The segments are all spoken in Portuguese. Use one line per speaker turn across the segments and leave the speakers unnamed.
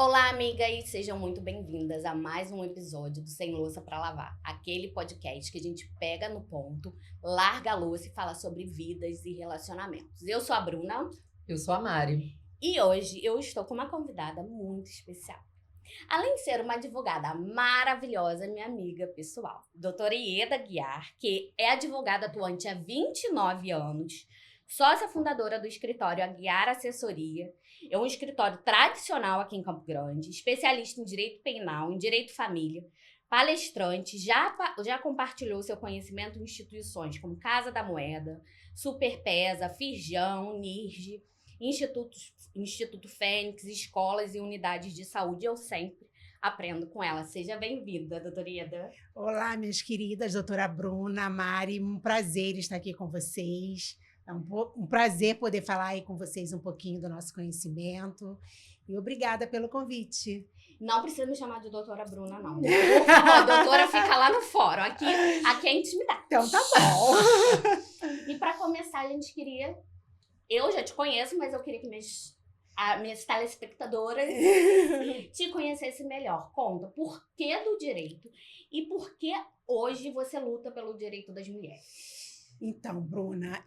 Olá, amiga, e sejam muito bem-vindas a mais um episódio do Sem Louça pra Lavar, aquele podcast que a gente pega no ponto, larga a louça e fala sobre vidas e relacionamentos. Eu sou a Bruna
Eu sou a Mari.
e hoje eu estou com uma convidada muito especial. Além de ser uma advogada maravilhosa, minha amiga pessoal, doutora Ieda Guiar, que é advogada atuante há 29 anos, sócia fundadora do escritório Aguiar Assessoria. É um escritório tradicional aqui em Campo Grande, especialista em direito penal, em direito família, palestrante, já compartilhou seu conhecimento em instituições como Casa da Moeda, Superpesa, Firjão, NIRJ, Instituto Fênix, escolas e unidades de saúde. Eu sempre aprendo com ela. Seja bem-vinda, doutora Ieda.
Olá, minhas queridas, doutora Bruna, Mari, um prazer estar aqui com vocês. É um prazer poder falar aí com vocês um pouquinho do nosso conhecimento. E obrigada pelo convite.
Não precisa me chamar de doutora Bruna, não. Por favor, a doutora fica lá no fórum. Aqui é intimidade.
Então tá bom.
E para começar, a gente queria... Eu já te conheço, mas eu queria que minhas telespectadoras te conhecessem melhor. Conta, por que do direito? E por que hoje você luta pelo direito das mulheres?
Então, Bruna,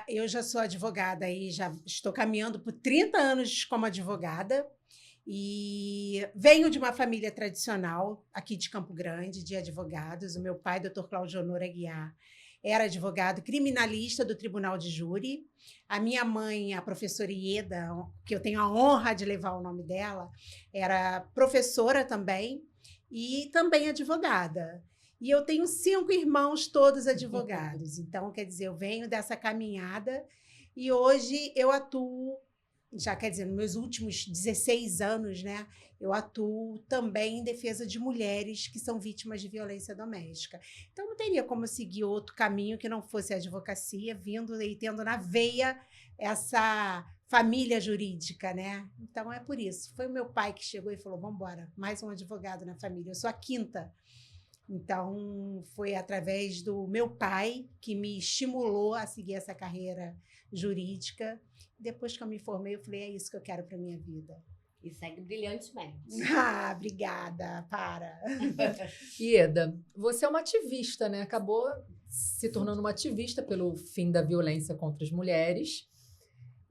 eu já sou advogada aí, já estou caminhando por 30 anos como advogada e venho de uma família tradicional aqui de Campo Grande, de advogados. O meu pai, doutor Cláudio Honor Aguiar, era advogado criminalista do Tribunal de Júri. A minha mãe, a professora Ieda, que eu tenho a honra de levar o nome dela, era professora também e também advogada. E eu tenho 5 irmãos, todos advogados. Então, quer dizer, eu venho dessa caminhada e hoje eu atuo, já quer dizer, nos meus últimos 16 anos, né, eu atuo também em defesa de mulheres que são vítimas de violência doméstica. Então, não teria como seguir outro caminho que não fosse a advocacia, vindo e tendo na veia essa família jurídica, né? Então, é por isso. Foi o meu pai que chegou e falou, vamos embora, mais um advogado na família. Eu sou a quinta. Então, foi através do meu pai que me estimulou a seguir essa carreira jurídica. Depois que eu me formei, eu falei, é isso que eu quero para a minha vida.
E segue brilhantemente.
Ah, obrigada, para.
Ieda, você é uma ativista, né? Acabou se tornando uma ativista pelo fim da violência contra as mulheres.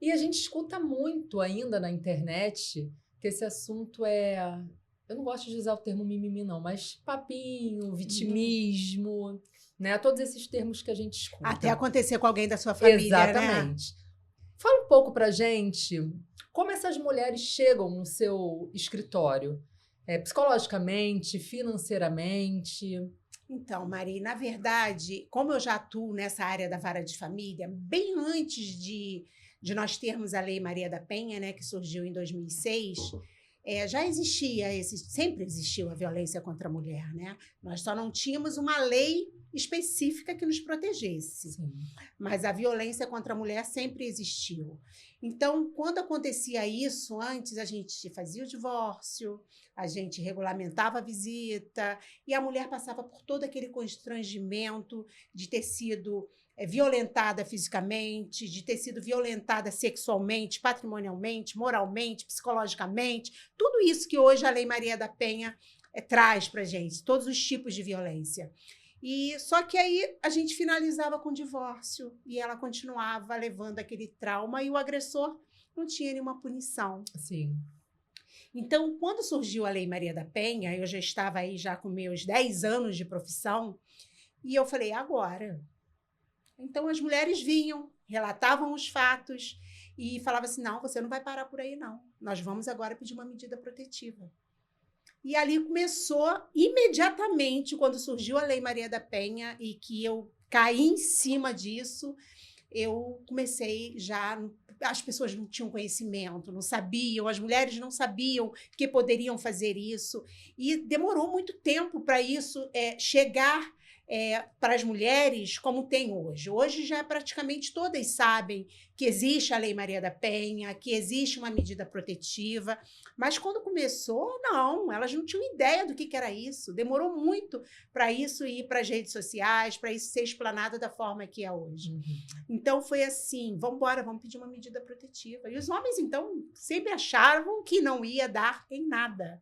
E a gente escuta muito ainda na internet que esse assunto é... Eu não gosto de usar o termo mimimi, não, mas papinho, vitimismo, né? Todos esses termos que a gente escuta.
Até acontecer com alguém da sua família,
exatamente. Né? Fala um pouco pra gente como essas mulheres chegam no seu escritório, psicologicamente, financeiramente.
Então, Mari, na verdade, como eu já atuo nessa área da vara de família, bem antes de nós termos a Lei Maria da Penha, né, que surgiu em 2006... já existia, sempre existiu a violência contra a mulher, né? Nós só não tínhamos uma lei específica que nos protegesse.
Sim.
Mas a violência contra a mulher sempre existiu. Então, quando acontecia isso, antes a gente fazia o divórcio, a gente regulamentava a visita, e a mulher passava por todo aquele constrangimento de ter sido violentada fisicamente, de ter sido violentada sexualmente, patrimonialmente, moralmente, psicologicamente, tudo isso que hoje a Lei Maria da Penha traz para a gente, todos os tipos de violência. E só que aí a gente finalizava com o divórcio e ela continuava levando aquele trauma e o agressor não tinha nenhuma punição.
Sim.
Então, quando surgiu a Lei Maria da Penha, eu já estava aí já com meus 10 anos de profissão e eu falei, agora... Então, as mulheres vinham, relatavam os fatos e falavam assim, não, você não vai parar por aí, não. Nós vamos agora pedir uma medida protetiva. E ali começou, imediatamente, quando surgiu a Lei Maria da Penha e que eu caí em cima disso, eu comecei já... As pessoas não tinham conhecimento, não sabiam, as mulheres não sabiam que poderiam fazer isso. E demorou muito tempo para isso chegar para as mulheres como tem hoje. Hoje já praticamente todas sabem que existe a Lei Maria da Penha, que existe uma medida protetiva, mas quando começou, não, elas não tinham ideia do que era isso. Demorou muito para isso ir para as redes sociais, para isso ser explanado da forma que é hoje. Então foi assim, vamos embora, vamos pedir uma medida protetiva. E os homens, então, sempre achavam que não ia dar em nada.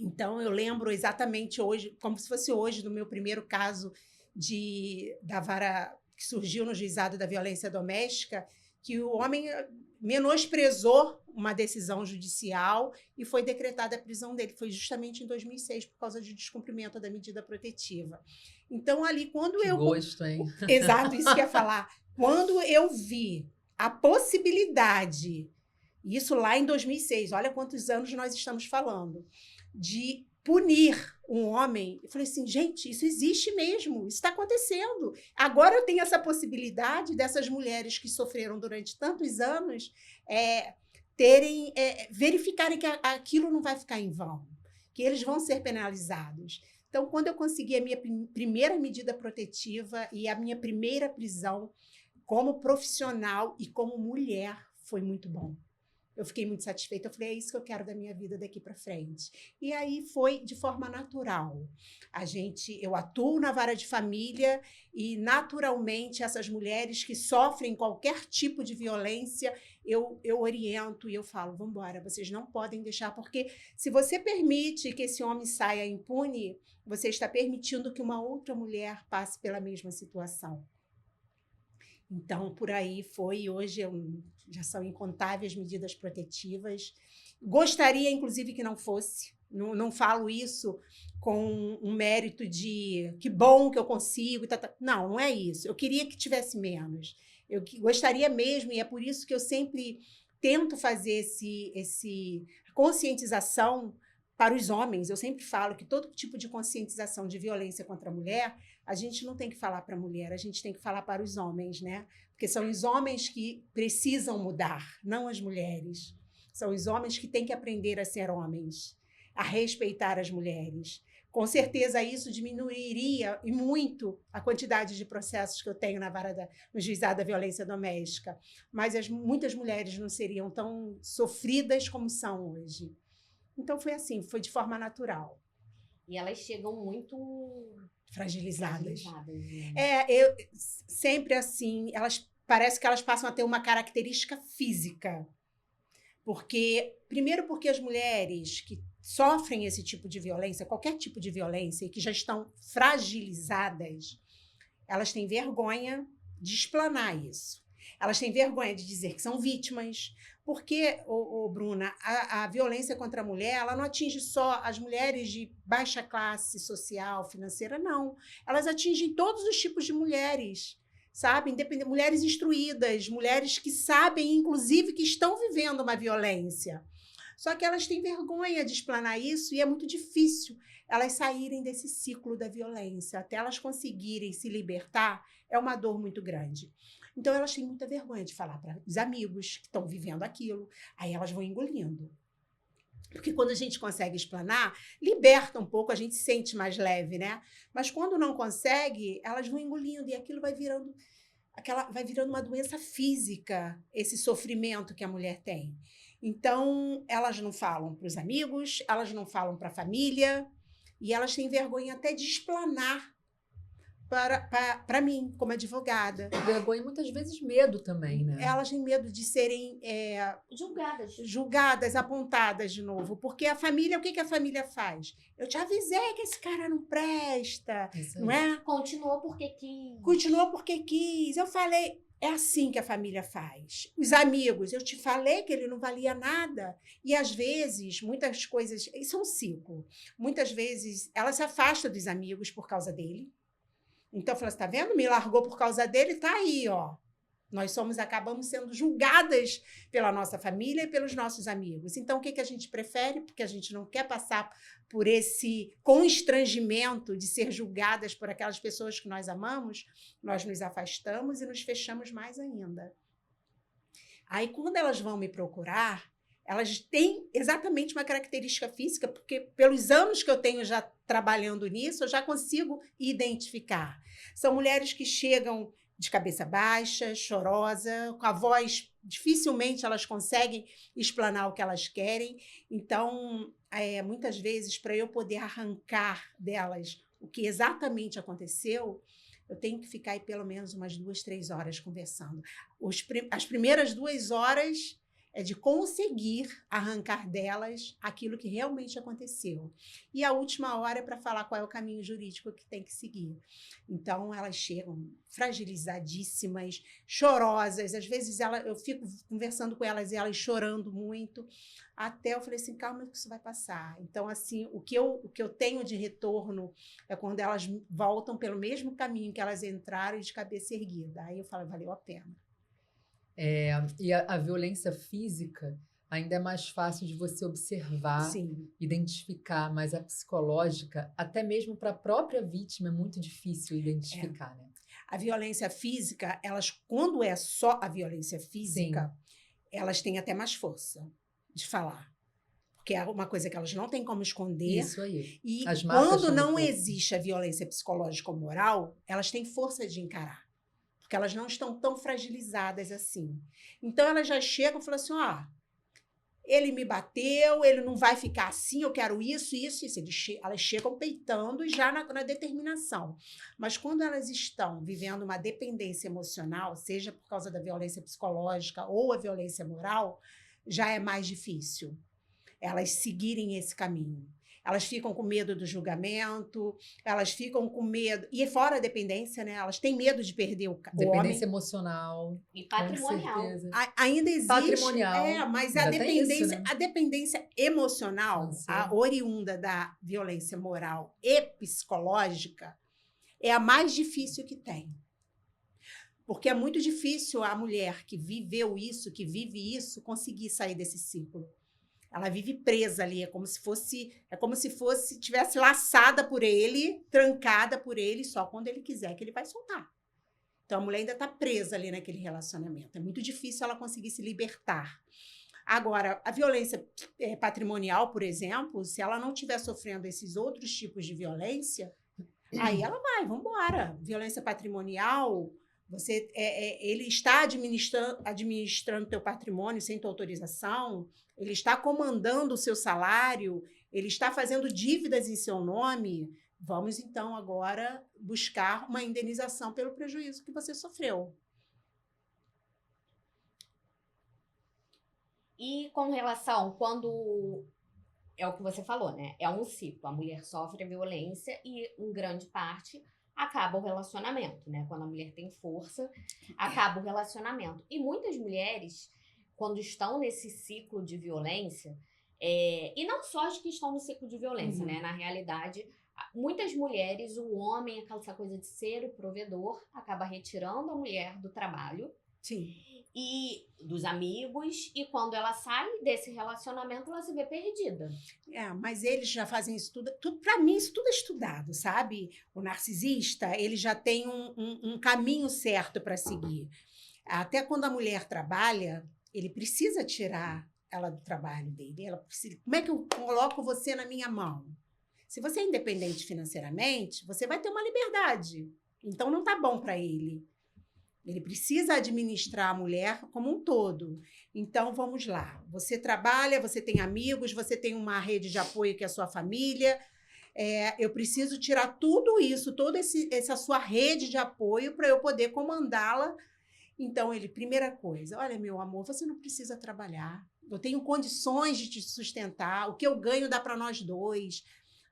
Então, eu lembro exatamente hoje, como se fosse hoje, do meu primeiro caso da vara que surgiu no juizado da violência doméstica, que o homem menosprezou uma decisão judicial e foi decretada a prisão dele. Foi justamente em 2006, por causa de descumprimento da medida protetiva. Então, ali, quando
Que gosto, hein?
Exato, isso que eu ia falar. Quando eu vi a possibilidade, isso lá em 2006, olha quantos anos nós estamos falando, de punir um homem, eu falei assim, gente, isso existe mesmo, isso está acontecendo. Agora eu tenho essa possibilidade dessas mulheres que sofreram durante tantos anos verificarem que aquilo não vai ficar em vão, que eles vão ser penalizados. Então, quando eu consegui a minha primeira medida protetiva e a minha primeira prisão como profissional e como mulher, foi muito bom. Eu fiquei muito satisfeita. Eu falei, é isso que eu quero da minha vida daqui para frente. E aí foi de forma natural. Eu atuo na vara de família e, naturalmente, essas mulheres que sofrem qualquer tipo de violência, eu oriento e eu falo, vamos embora, vocês não podem deixar, porque se você permite que esse homem saia impune, você está permitindo que uma outra mulher passe pela mesma situação. Então, por aí foi. Hoje já são incontáveis medidas protetivas. Gostaria, inclusive, que não fosse. Não falo isso com um mérito de que bom que eu consigo. Não é isso. Eu queria que tivesse menos. Eu gostaria mesmo, e é por isso que eu sempre tento fazer esse conscientização para os homens. Eu sempre falo que todo tipo de conscientização de violência contra a mulher, a gente não tem que falar para a mulher, a gente tem que falar para os homens, né? Porque são os homens que precisam mudar, não as mulheres. São os homens que têm que aprender a ser homens, a respeitar as mulheres. Com certeza isso diminuiria e muito a quantidade de processos que eu tenho no juizado da violência doméstica. Mas muitas mulheres não seriam tão sofridas como são hoje. Então foi assim, foi de forma natural.
E elas chegam muito
fragilizadas.
Né?
Sempre assim, parece que elas passam a ter uma característica física. Primeiro porque as mulheres que sofrem esse tipo de violência, qualquer tipo de violência, e que já estão fragilizadas, elas têm vergonha de explanar isso. Elas têm vergonha de dizer que são vítimas, porque, Bruna, a violência contra a mulher, ela não atinge só as mulheres de baixa classe social, financeira, não. Elas atingem todos os tipos de mulheres, sabe? Mulheres instruídas, mulheres que sabem, inclusive, que estão vivendo uma violência. Só que elas têm vergonha de explanar isso e é muito difícil elas saírem desse ciclo da violência. Até elas conseguirem se libertar, é uma dor muito grande. Então, elas têm muita vergonha de falar para os amigos que estão vivendo aquilo. Aí elas vão engolindo. Porque quando a gente consegue explanar, liberta um pouco, a gente se sente mais leve, né? Mas quando não consegue, elas vão engolindo e aquilo vai virando uma doença física, esse sofrimento que a mulher tem. Então, elas não falam para os amigos, elas não falam para a família, e elas têm vergonha até de explanar para mim, como advogada.
Vergonha e muitas vezes medo também, né?
Elas têm medo de serem julgadas, apontadas de novo. Porque a família, o que a família faz? Eu te avisei que esse cara não presta, não é?
Continuou porque quis.
Continuou porque quis. Eu falei, é assim que a família faz. Os amigos, eu te falei que ele não valia nada. E às vezes, muitas coisas, isso é um ciclo. Muitas vezes, ela se afasta dos amigos por causa dele. Então, falou, você está vendo? Me largou por causa dele, tá aí, ó. Nós acabamos sendo julgadas pela nossa família e pelos nossos amigos. Então, o que a gente prefere? Porque a gente não quer passar por esse constrangimento de ser julgadas por aquelas pessoas que nós amamos, nós nos afastamos e nos fechamos mais ainda. Aí, quando elas vão me procurar, elas têm exatamente uma característica física, porque pelos anos que eu tenho já trabalhando nisso, eu já consigo identificar. São mulheres que chegam de cabeça baixa, chorosa, com a voz, dificilmente elas conseguem explanar o que elas querem. Então, muitas vezes, para eu poder arrancar delas o que exatamente aconteceu, eu tenho que ficar aí pelo menos umas 2, 3 horas conversando. As primeiras 2 horas é de conseguir arrancar delas aquilo que realmente aconteceu. E a última hora é para falar qual é o caminho jurídico que tem que seguir. Então, elas chegam fragilizadíssimas, chorosas. Às vezes, eu fico conversando com elas e elas chorando muito. Até eu falei assim, calma que isso vai passar. Então, assim, o que eu tenho de retorno é quando elas voltam pelo mesmo caminho que elas entraram e de cabeça erguida. Aí eu falo, valeu a pena.
E a violência física ainda é mais fácil de você observar,
Sim.
identificar, mas a psicológica, até mesmo para a própria vítima, é muito difícil identificar, né?
A violência física, quando é só a violência física, elas têm até mais força de falar. Porque é uma coisa que elas não têm como esconder.
Isso aí.
E
As marcas
quando
estão no
não
corpo.
existe a violência psicológica ou moral, elas têm força de encarar. Porque elas não estão tão fragilizadas assim. Então, elas já chegam e falam assim, ele me bateu, ele não vai ficar assim, eu quero isso, isso, isso. Elas chegam peitando e já na determinação. Mas quando elas estão vivendo uma dependência emocional, seja por causa da violência psicológica ou a violência moral, já é mais difícil elas seguirem esse caminho. Elas ficam com medo do julgamento, elas ficam com medo... E fora a dependência, né? Elas têm medo de perder o homem.
Dependência emocional.
E patrimonial.
Com certeza.
Ainda existe.
Patrimonial.
Mas
Ainda tem isso, né?
a dependência emocional, a oriunda da violência moral e psicológica, é a mais difícil que tem. Porque é muito difícil a mulher que viveu isso, que vive isso, conseguir sair desse ciclo. Ela vive presa ali, é como se fosse tivesse laçada por ele, trancada por ele, só quando ele quiser que ele vai soltar. Então a mulher ainda está presa ali naquele relacionamento. É muito difícil ela conseguir se libertar. Agora, a violência patrimonial, por exemplo, se ela não estiver sofrendo esses outros tipos de violência, aí ela vai, vamos embora. Violência patrimonial, ele está administrando teu patrimônio sem tua autorização, ele está comandando o seu salário, ele está fazendo dívidas em seu nome. Vamos, então, agora buscar uma indenização pelo prejuízo que você sofreu.
E com relação, quando... É o que você falou, né? É um ciclo. A mulher sofre violência e, em grande parte, acaba o relacionamento, né? Quando a mulher tem força, acaba o relacionamento. E muitas mulheres, quando estão nesse ciclo de violência, e não só as que estão no ciclo de violência, né? Na realidade, muitas mulheres, o homem, essa coisa de ser o provedor, acaba retirando a mulher do trabalho.
Sim.
E dos amigos, e quando ela sai desse relacionamento, ela se vê perdida.
Mas eles já fazem isso tudo para mim, isso tudo é estudado, sabe? O narcisista, ele já tem um caminho certo para seguir. Até quando a mulher trabalha, ele precisa tirar ela do trabalho dele. Ela precisa, como é que eu coloco você na minha mão? Se você é independente financeiramente, você vai ter uma liberdade. Então, não tá bom para ele. Ele precisa administrar a mulher como um todo. Então, vamos lá. Você trabalha, você tem amigos, você tem uma rede de apoio que é a sua família. Eu preciso tirar tudo isso, toda essa sua rede de apoio para eu poder comandá-la. Então, primeira coisa, olha, meu amor, você não precisa trabalhar. Eu tenho condições de te sustentar. O que eu ganho dá para nós dois.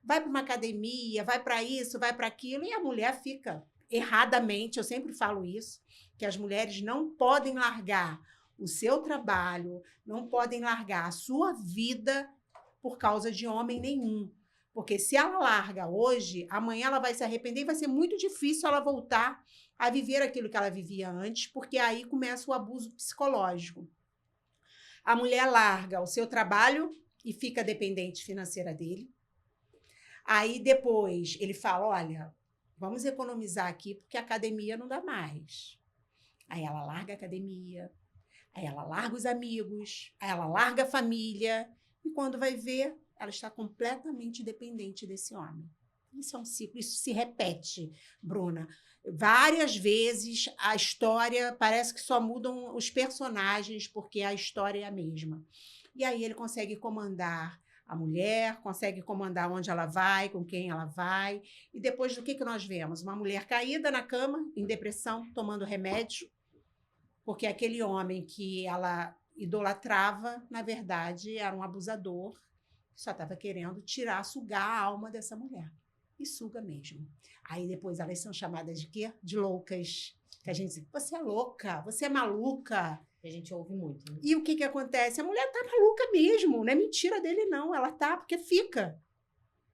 Vai para uma academia, vai para isso, vai para aquilo. E a mulher fica erradamente, eu sempre falo isso, que as mulheres não podem largar o seu trabalho, não podem largar a sua vida por causa de homem nenhum. Porque se ela larga hoje, amanhã ela vai se arrepender e vai ser muito difícil ela voltar a viver aquilo que ela vivia antes, porque aí começa o abuso psicológico. A mulher larga o seu trabalho e fica dependente financeira dele. Aí depois ele fala, olha, vamos economizar aqui porque a academia não dá mais. Aí ela larga a academia, Aí ela larga os amigos, aí ela larga a família, e quando vai ver, ela está completamente dependente desse homem. Isso é um ciclo, isso se repete, Bruna. Várias vezes a história parece que só mudam os personagens, porque a história é a mesma. E aí ele consegue comandar a mulher, consegue comandar onde ela vai, com quem ela vai. E depois do que nós vemos? Uma mulher caída na cama, em depressão, tomando remédio, porque aquele homem que ela idolatrava, na verdade, era um abusador, que só estava querendo tirar, sugar a alma dessa mulher. E suga mesmo. Aí depois elas são chamadas de quê? De loucas. Que a gente diz, você é louca, você é maluca.
Que a gente ouve muito. Né?
E o que acontece? A mulher tá maluca mesmo, não é mentira dele não, ela tá porque fica.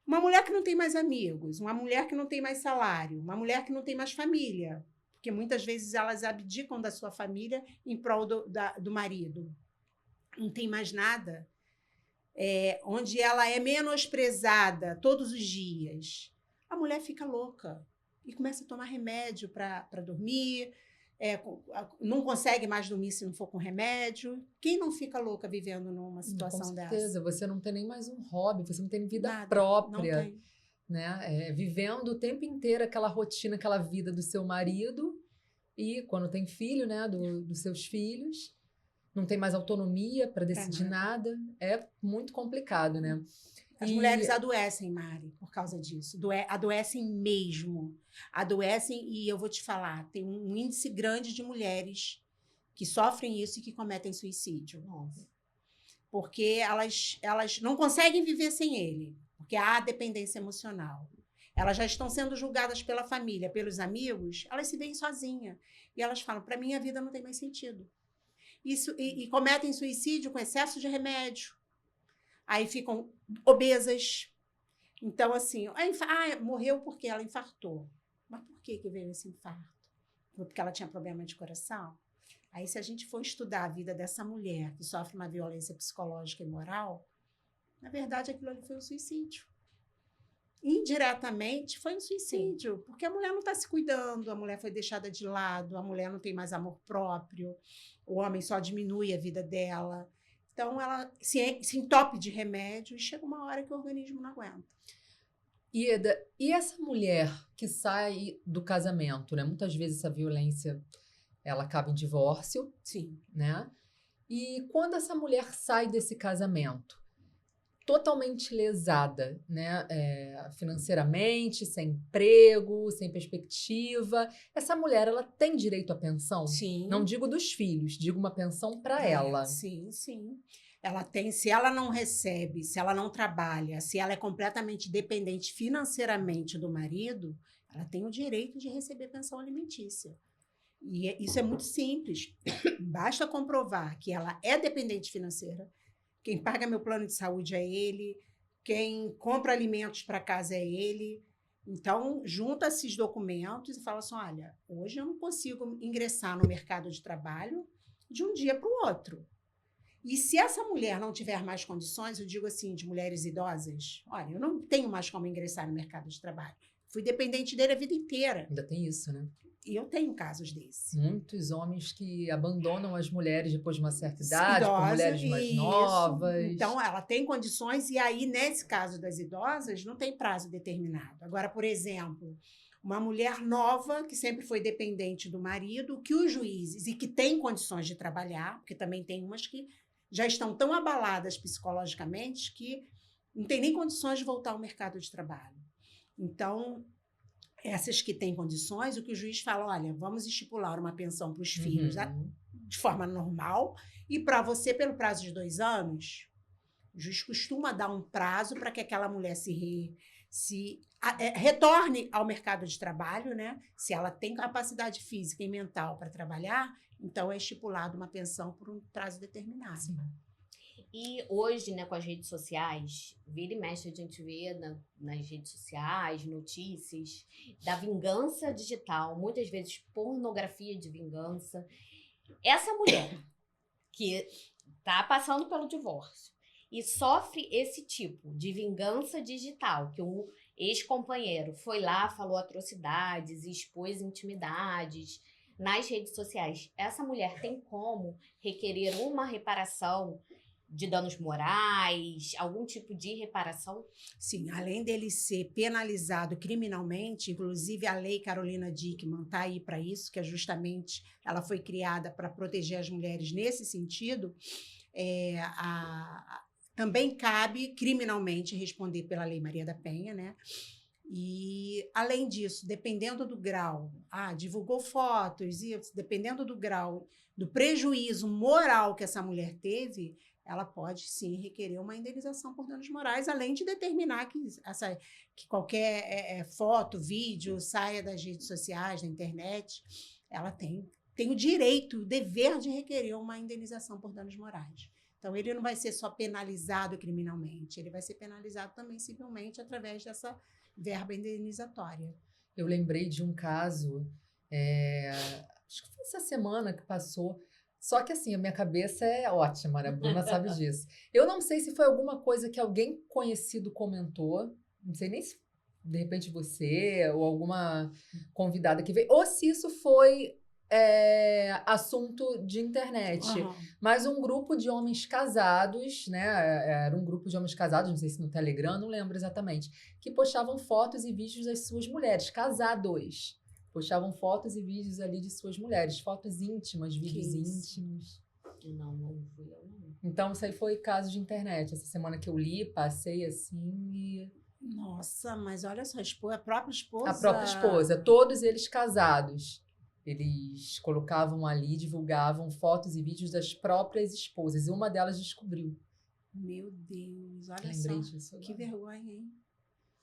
Uma mulher que não tem mais amigos, uma mulher que não tem mais salário, uma mulher que não tem mais família, porque muitas vezes elas abdicam da sua família em prol do marido. Não tem mais nada. Onde ela é menosprezada todos os dias, a mulher fica louca e começa a tomar remédio para dormir, não consegue mais dormir se não for com remédio. Quem não fica louca vivendo numa situação dessa?
Com certeza, você não tem nem mais um hobby, você não tem vida
Nada,
própria.
não tem.
Né? Vivendo o tempo inteiro aquela rotina, aquela vida do seu marido, e quando tem filho, né, dos seus filhos, não tem mais autonomia para decidir nada. É muito complicado, né?
As mulheres adoecem, Mari, por causa disso. Adoecem mesmo. Adoecem, e eu vou te falar, tem um índice grande de mulheres que sofrem isso e que cometem suicídio.
Nossa.
Porque elas não conseguem viver sem ele, porque há dependência emocional. Elas já estão sendo julgadas pela família, pelos amigos, elas se veem sozinhas. E elas falam, para mim a vida não tem mais sentido. E cometem suicídio com excesso de remédio. Aí ficam obesas. Então, assim, morreu porque ela infartou. Mas por que veio esse infarto? Porque ela tinha problema de coração? Aí, se a gente for estudar a vida dessa mulher que sofre uma violência psicológica e moral, na verdade, aquilo ali foi um suicídio. Indiretamente, foi um suicídio, porque a mulher não está se cuidando, a mulher foi deixada de lado, a mulher não tem mais amor próprio, o homem só diminui a vida dela. Então, ela se entope de remédio e chega uma hora que o organismo não aguenta.
Ieda, e essa mulher que sai do casamento, né? Muitas vezes essa violência, ela acaba em divórcio.
Sim.
Né? E quando essa mulher sai desse casamento, totalmente lesada, né? Financeiramente, sem emprego, sem perspectiva, essa mulher, ela tem direito à pensão?
Sim.
Não digo dos filhos, digo uma pensão para ela.
Sim, sim. Ela tem, se ela não recebe, se ela não trabalha, se ela é completamente dependente financeiramente do marido, ela tem o direito de receber pensão alimentícia. E isso é muito simples. Basta comprovar que ela é dependente financeira. Quem paga meu plano de saúde é ele, quem compra alimentos para casa é ele. Então, junta esses documentos e fala assim, olha, hoje eu não consigo ingressar no mercado de trabalho de um dia para o outro. E se essa mulher não tiver mais condições, eu digo assim, de mulheres idosas, olha, eu não tenho mais como ingressar no mercado de trabalho. Fui dependente dele a vida inteira.
Ainda tem isso, né?
E eu tenho casos desses.
Muitos homens que abandonam as mulheres depois de uma certa idade, por mulheres mais novas.
Então, ela tem condições, e aí, nesse caso das idosas, não tem prazo determinado. Agora, por exemplo, uma mulher nova, que sempre foi dependente do marido, que os juízes, e que tem condições de trabalhar, porque também tem umas que já estão tão abaladas psicologicamente que não tem nem condições de voltar ao mercado de trabalho. Então, essas que têm condições, o que o juiz fala, olha, vamos estipular uma pensão para os filhos de forma normal, e para você, pelo prazo de 2 anos, o juiz costuma dar um prazo para que aquela mulher retorne ao mercado de trabalho, né? Se ela tem capacidade física e mental para trabalhar, então é estipulado uma pensão por um prazo determinado.
Sim.
E hoje, né, com as redes sociais, vira e mexe a gente vê nas redes sociais, notícias da vingança digital, muitas vezes pornografia de vingança. Essa mulher que está passando pelo divórcio e sofre esse tipo de vingança digital, que o ex-companheiro foi lá, falou atrocidades, expôs intimidades, nas redes sociais, essa mulher tem como requerer uma reparação de danos morais, algum tipo de reparação?
Sim, além dele ser penalizado criminalmente, inclusive a lei Carolina Dickmann está aí para isso, que é justamente, ela foi criada para proteger as mulheres nesse sentido, também cabe criminalmente responder pela Lei Maria da Penha, né? E, além disso, dependendo do grau, divulgou fotos, e dependendo do grau do prejuízo moral que essa mulher teve, ela pode, sim, requerer uma indenização por danos morais, além de determinar que qualquer foto, vídeo saia das redes sociais, da internet, ela tem o direito, o dever de requerer uma indenização por danos morais. Então, ele não vai ser só penalizado criminalmente, ele vai ser penalizado também civilmente através dessa verba indenizatória.
Eu lembrei de um caso, acho que foi essa semana que passou, só que assim, a minha cabeça é ótima, né? A Bruna sabe disso. Eu não sei se foi alguma coisa que alguém conhecido comentou, não sei nem se de repente você ou alguma convidada que veio, ou se isso foi assunto de internet. Mas um grupo de homens casados, né? Era um grupo de homens casados, não sei se no Telegram, não lembro exatamente, que postavam fotos e vídeos das suas mulheres, casados. Postavam fotos e vídeos ali de suas mulheres, fotos íntimas, vídeos íntimos.
Não fui eu, não.
Então, isso aí foi caso de internet. Essa semana que eu li, passei assim e...
Nossa, mas olha só, a própria esposa...
A própria esposa, todos eles casados. Eles colocavam ali, divulgavam fotos e vídeos das próprias esposas. E uma delas descobriu.
Meu Deus, olha
Lembrei
só.
Disso
que vergonha, hein?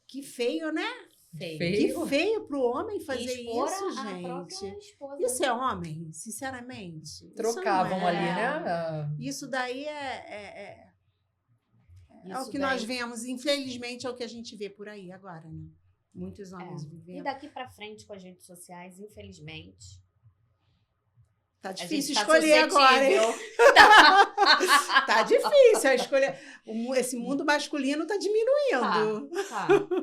Que feio, né?
Feio.
Que feio pro homem fazer
expor
isso,
a
gente.
própria esposa.
Isso é homem, sinceramente.
Trocavam
isso não
ali, né?
Isso daí é o que
daí...
nós vemos. Infelizmente, é o que a gente vê por aí agora, né? Muitos homens vivendo.
E daqui pra frente com as redes sociais, infelizmente...
Tá difícil escolher agora, hein? Tá difícil a escolha. Esse mundo masculino tá diminuindo.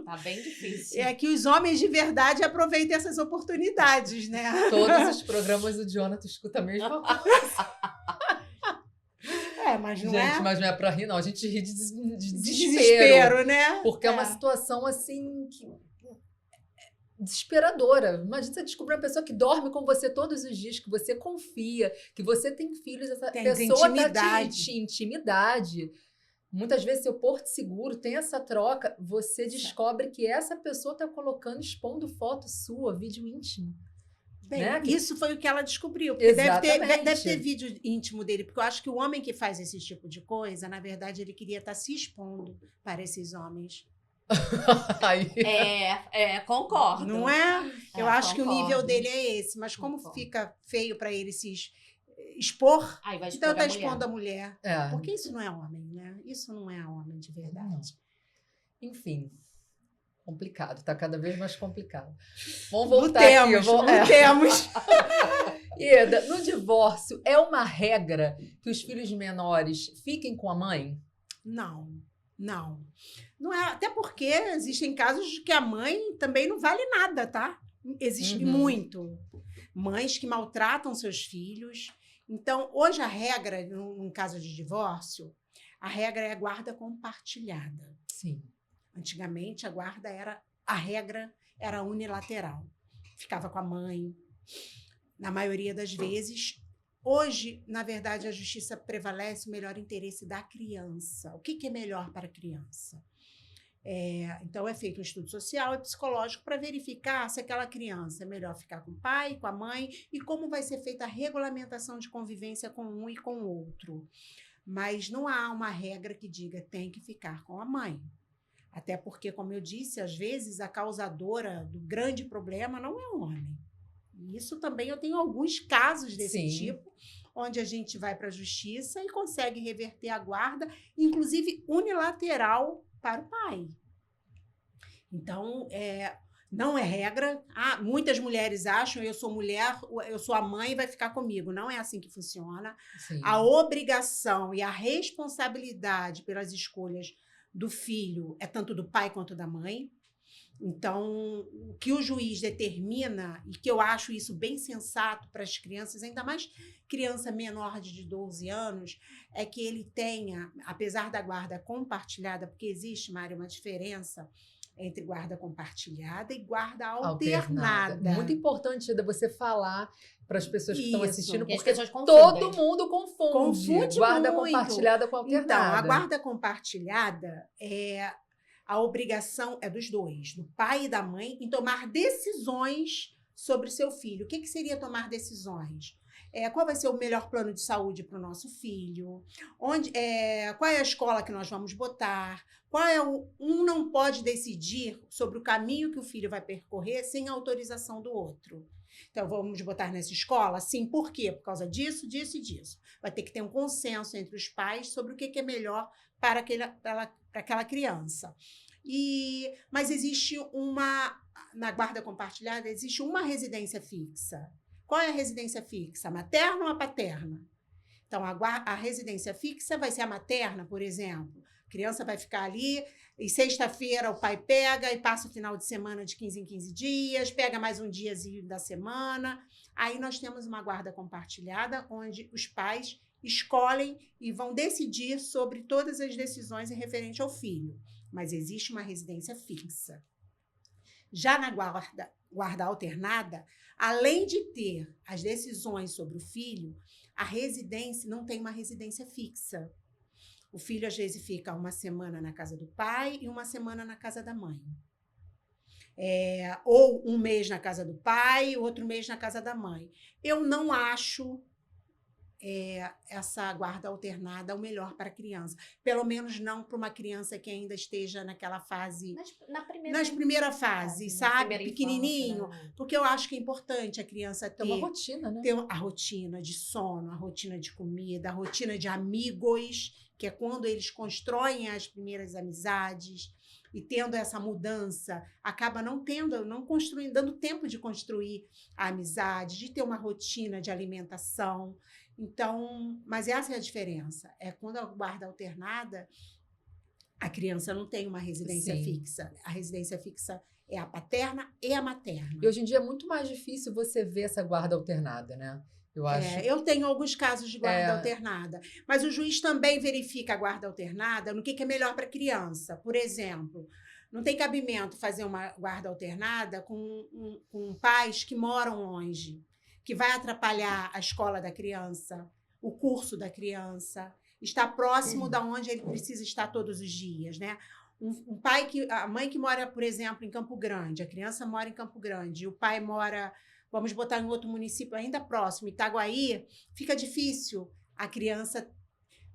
Tá bem difícil.
É que os homens de verdade aproveitem essas oportunidades, né?
Todos os programas o Jonathan escuta a mesma coisa.
Mas não
gente,
é...
mas não é pra rir, não. A gente ri de desespero.
Desespero, né?
Porque é uma situação, assim, desesperadora. Imagina você descobrir uma pessoa que dorme com você todos os dias, que você confia, que você tem filhos, essa pessoa intimidade. Muitas vezes, seu porto seguro tem essa troca, você descobre que essa pessoa está colocando, expondo foto sua, vídeo íntimo.
Bem,
né?
Isso foi o que ela descobriu. Porque deve ter vídeo íntimo dele, porque eu acho que o homem que faz esse tipo de coisa, na verdade, ele queria estar se expondo para esses homens.
Concordo.
Não é? Eu acho que o nível dele é esse. Mas como
Concordo.
fica feio para ele se expor,
Vai expor
então tá
a
expondo a mulher.
É.
Porque isso não é homem, né? Isso não é homem de verdade.
Enfim, complicado. Tá cada vez mais complicado. Vamos voltar aqui.
Lutemos.
Ieda, no divórcio, é uma regra que os filhos menores fiquem com a mãe?
Não. Não é, até porque existem casos de que a mãe também não vale nada, tá? Existe muito. Mães que maltratam seus filhos. Então, hoje a regra, num caso de divórcio, a regra é a guarda compartilhada.
Sim.
Antigamente, a regra era unilateral. Ficava com a mãe, na maioria das vezes. Hoje, na verdade, a justiça prevalece o melhor interesse da criança. O que é melhor para a criança? Então, é feito um estudo social e psicológico para verificar se aquela criança é melhor ficar com o pai, com a mãe, e como vai ser feita a regulamentação de convivência com um e com o outro. Mas não há uma regra que diga tem que ficar com a mãe. Até porque, como eu disse, às vezes a causadora do grande problema não é o homem. E isso também eu tenho alguns casos desse tipo, onde a gente vai para a justiça e consegue reverter a guarda, inclusive unilateral, para o pai. Então, não é regra. Muitas mulheres acham, eu sou mulher, eu sou a mãe e vai ficar comigo. Não é assim que funciona.
Sim.
A obrigação e a responsabilidade pelas escolhas do filho é tanto do pai quanto da mãe. Então, o que o juiz determina, e que eu acho isso bem sensato para as crianças, ainda mais criança menor de 12 anos, é que ele tenha, apesar da guarda compartilhada, porque existe, Mário, uma diferença entre guarda compartilhada e guarda alternada.
Muito importante você falar para as pessoas que estão
Isso.
assistindo,
Porque as
porque
pessoas confundem.
todo mundo confunde
Confunde
guarda
muito.
compartilhada com
Então,
alternada.
a guarda compartilhada a obrigação é dos dois, do pai e da mãe, em tomar decisões sobre seu filho. O que seria tomar decisões? Qual vai ser o melhor plano de saúde para o nosso filho? Qual é a escola que nós vamos botar? Um não pode decidir sobre o caminho que o filho vai percorrer sem a autorização do outro. Então, vamos botar nessa escola? Sim, por quê? Por causa disso, disso e disso. Vai ter que ter um consenso entre os pais sobre o que é melhor para aquela criança. Mas existe na guarda compartilhada, existe uma residência fixa. Qual é a residência fixa? A materna ou a paterna? Então, a residência fixa vai ser a materna, por exemplo. A criança vai ficar ali, e sexta-feira o pai pega e passa o final de semana de 15 em 15 dias, pega mais um diazinho da semana. Aí nós temos uma guarda compartilhada, onde os pais escolhem e vão decidir sobre todas as decisões em referente ao filho. Mas existe uma residência fixa. Já na guarda alternada, além de ter as decisões sobre o filho, a residência não tem uma residência fixa. O filho, às vezes, fica uma semana na casa do pai e uma semana na casa da mãe. Ou um mês na casa do pai, outro mês na casa da mãe. Eu não acho essa guarda alternada o melhor para a criança. Pelo menos não para uma criança que ainda esteja naquela fase... Nas primeira fase, sabe? Pequenininho.
Infância, né?
Porque eu acho que é importante a criança
Tem uma rotina, né?
ter a rotina de sono, a rotina de comida, a rotina de amigos, que é quando eles constroem as primeiras amizades, e tendo essa mudança, acaba não construindo, dando tempo de construir a amizade, de ter uma rotina de alimentação. Então, mas essa é a diferença. Quando a guarda alternada, a criança não tem uma residência fixa. A residência fixa é a paterna e a materna.
E hoje em dia é muito mais difícil você ver essa guarda alternada, né? Eu acho.
Eu tenho alguns casos de guarda alternada, mas o juiz também verifica a guarda alternada no que é melhor para a criança. Por exemplo, não tem cabimento fazer uma guarda alternada com pais que moram longe, que vai atrapalhar a escola da criança, o curso da criança, estar próximo da onde ele precisa estar todos os dias, né? A mãe que mora, por exemplo, em Campo Grande, a criança mora em Campo Grande, e o pai mora, vamos botar em outro município ainda próximo, Itaguaí, fica difícil. A criança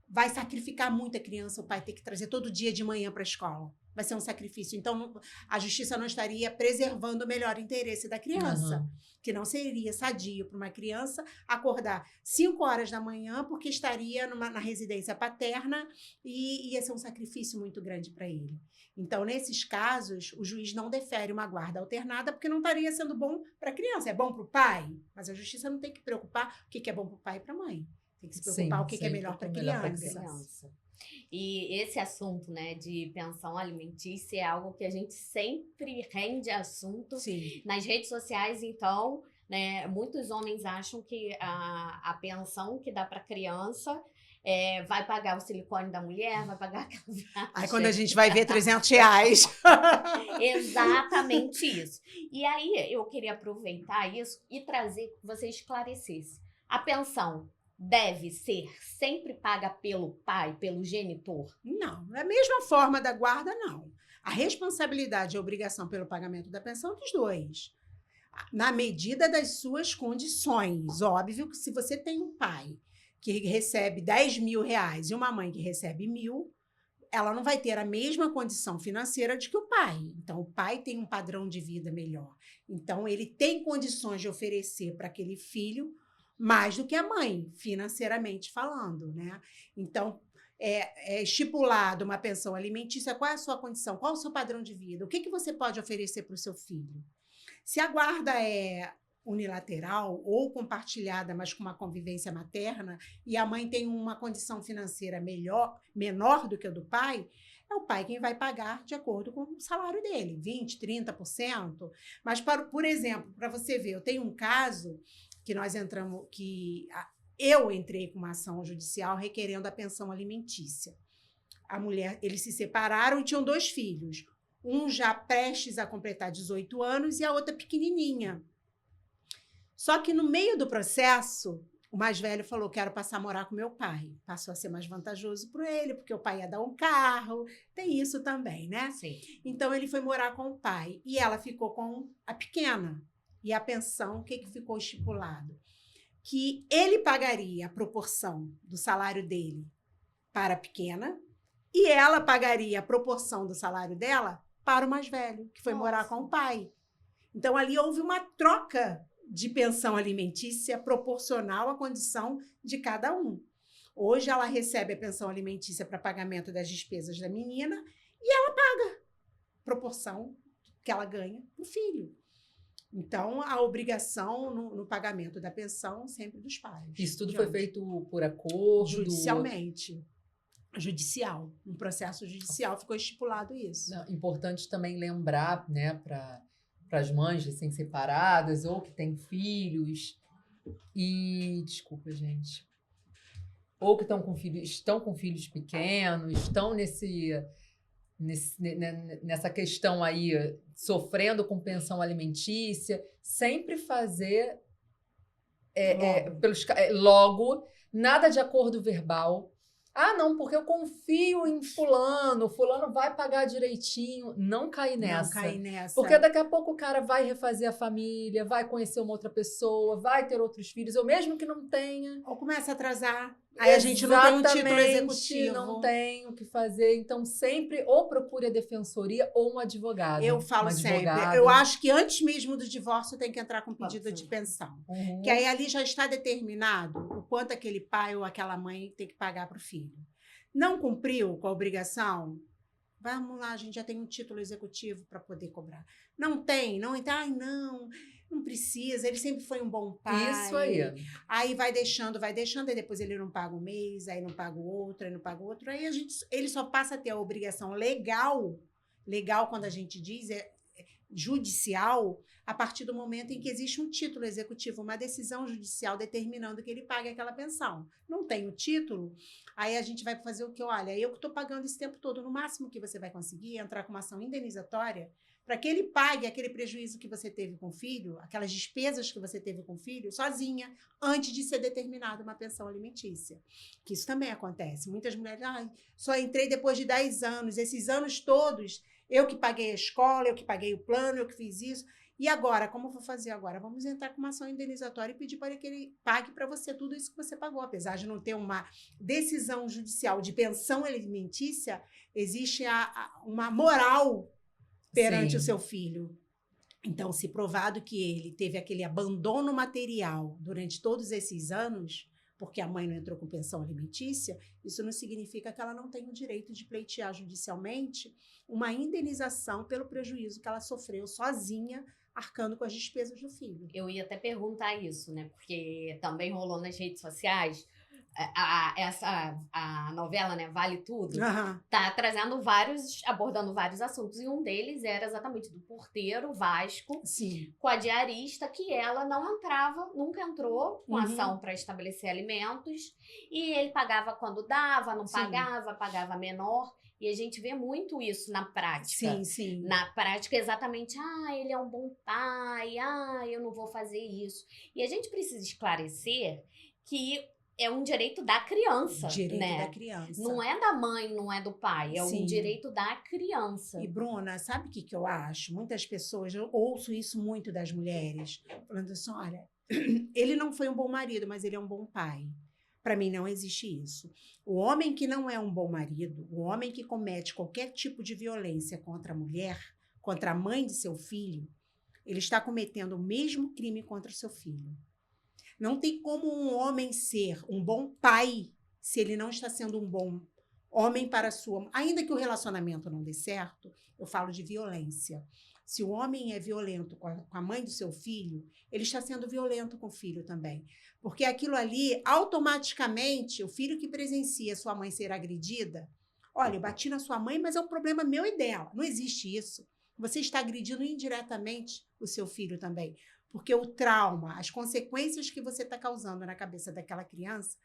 vai sacrificar muito a criança, o pai ter que trazer todo dia de manhã para a escola. Vai ser um sacrifício. Então, a justiça não estaria preservando o melhor interesse da criança, que não seria sadio para uma criança acordar 5 horas da manhã, porque estaria na residência paterna e ia ser um sacrifício muito grande para ele. Então, nesses casos, o juiz não defere uma guarda alternada, porque não estaria sendo bom para a criança. É bom para o pai, mas a justiça não tem que preocupar o que é bom para o pai e para a mãe. Tem que se preocupar o que é melhor para a criança.
E esse assunto, né, de pensão alimentícia é algo que a gente sempre rende assunto.
Sim.
Nas redes sociais, então, né, muitos homens acham que a pensão que dá para criança vai pagar o silicone da mulher, vai pagar aquela viagem.
Aí quando a gente vai ver R$300.
Exatamente isso. E aí eu queria aproveitar isso e trazer que você esclarecesse. A pensão deve ser sempre paga pelo pai, pelo genitor?
Não, é a mesma forma da guarda, não. A responsabilidade e a obrigação pelo pagamento da pensão é dos dois. Na medida das suas condições. Óbvio que se você tem um pai que recebe R$10.000 e uma mãe que recebe 1.000, ela não vai ter a mesma condição financeira de que o pai. Então, o pai tem um padrão de vida melhor. Então, ele tem condições de oferecer para aquele filho mais do que a mãe, financeiramente falando, né? Então, é estipulado uma pensão alimentícia. Qual é a sua condição? Qual é o seu padrão de vida? O que você pode oferecer para o seu filho? Se a guarda é unilateral ou compartilhada, mas com uma convivência materna, e a mãe tem uma condição financeira menor do que a do pai, é o pai quem vai pagar de acordo com o salário dele, 20%, 30%. Mas, por exemplo, para você ver, eu tenho um caso que nós entramos, eu entrei com uma ação judicial requerendo a pensão alimentícia. A mulher, eles se separaram e tinham 2 filhos. Um já prestes a completar 18 anos e a outra pequenininha. Só que no meio do processo, o mais velho falou, quero passar a morar com meu pai. Passou a ser mais vantajoso para ele, porque o pai ia dar um carro. Tem isso também, né?
Sim.
Então, ele foi morar com o pai. E ela ficou com a pequena. E a pensão, o que ficou estipulado? Que ele pagaria a proporção do salário dele para a pequena e ela pagaria a proporção do salário dela para o mais velho, que foi morar com o pai. Então, ali houve uma troca de pensão alimentícia proporcional à condição de cada um. Hoje, ela recebe a pensão alimentícia para pagamento das despesas da menina e ela paga a proporção que ela ganha para o filho. Então, a obrigação no pagamento da pensão sempre dos pais.
Isso tudo foi feito por acordo?
Judicialmente. Judicial. No processo judicial ficou estipulado isso.
Não, importante também lembrar, né, para as mães recém-separadas ou que têm filhos e... Desculpa, gente. Ou que estão com filhos pequenos, estão nessa questão aí, sofrendo com pensão alimentícia, sempre fazer logo, nada de acordo verbal. Ah, não, porque eu confio em fulano vai pagar direitinho. Não cair nessa.
Não cair nessa.
Porque daqui a pouco o cara vai refazer a família, vai conhecer uma outra pessoa, vai ter outros filhos, ou mesmo que não tenha.
Ou começa a atrasar. Aí a gente não tem um título executivo.
Não tem o que fazer. Então, sempre ou procure a defensoria ou um advogado.
Eu falo sempre. Eu acho que antes mesmo do divórcio tem que entrar com pedido de pensão.
Uhum.
Que aí ali já está determinado o quanto aquele pai ou aquela mãe tem que pagar para o filho. Não cumpriu com a obrigação? Vamos lá, a gente já tem um título executivo para poder cobrar. Não tem, ai, não precisa, ele sempre foi um bom pai.
Isso aí.
Aí vai deixando, aí depois ele não paga um mês, aí não paga o outro, aí não paga o outro. Aí ele só passa a ter a obrigação legal quando a gente diz, judicial, a partir do momento em que existe um título executivo, uma decisão judicial determinando que ele pague aquela pensão. Não tem o título, aí a gente vai fazer o que? Olha, eu que estou pagando esse tempo todo, no máximo que você vai conseguir entrar com uma ação indenizatória para que ele pague aquele prejuízo que você teve com o filho, aquelas despesas que você teve com o filho, sozinha, antes de ser determinada uma pensão alimentícia. Que isso também acontece. Muitas mulheres, só entrei depois de 10 anos, esses anos todos, eu que paguei a escola, eu que paguei o plano, eu que fiz isso. E agora, como eu vou fazer agora? Vamos entrar com uma ação indenizatória e pedir para que ele pague para você tudo isso que você pagou. Apesar de não ter uma decisão judicial de pensão alimentícia, existe uma moral perante o seu filho. Então, se provado que ele teve aquele abandono material durante todos esses anos, porque a mãe não entrou com pensão alimentícia, isso não significa que ela não tem o direito de pleitear judicialmente uma indenização pelo prejuízo que ela sofreu sozinha, arcando com as despesas do filho.
Eu ia até perguntar isso, né? Porque também rolou nas redes sociais a novela, né, Vale Tudo, tá trazendo abordando vários assuntos, e um deles era exatamente do porteiro Vasco.
Sim.
Com a diarista, que ela nunca entrou com ação para estabelecer alimentos, e ele pagava quando dava, não pagava, pagava menor. E a gente vê muito isso na prática.
Sim, sim.
Na prática, exatamente, ele é um bom pai, eu não vou fazer isso. E a gente precisa esclarecer que é um direito da criança,
direito
né?
da criança.
Não é da mãe, não é do pai, é um direito da criança.
E, Bruna, sabe o que eu acho? Muitas pessoas, eu ouço isso muito das mulheres, falando assim, olha, ele não foi um bom marido, mas ele é um bom pai. Para mim, não existe isso. O homem que não é um bom marido, o homem que comete qualquer tipo de violência contra a mulher, contra a mãe de seu filho, ele está cometendo o mesmo crime contra o seu filho. Não tem como um homem ser um bom pai se ele não está sendo um bom homem para a sua... Ainda que o relacionamento não dê certo, eu falo de violência. Se o homem é violento com a mãe do seu filho, ele está sendo violento com o filho também. Porque aquilo ali, automaticamente, o filho que presencia sua mãe ser agredida, Olha, eu bati na sua mãe, mas é um problema meu e dela. Não existe isso. Você está agredindo indiretamente o seu filho também. Porque o trauma, as consequências que você está causando na cabeça daquela criança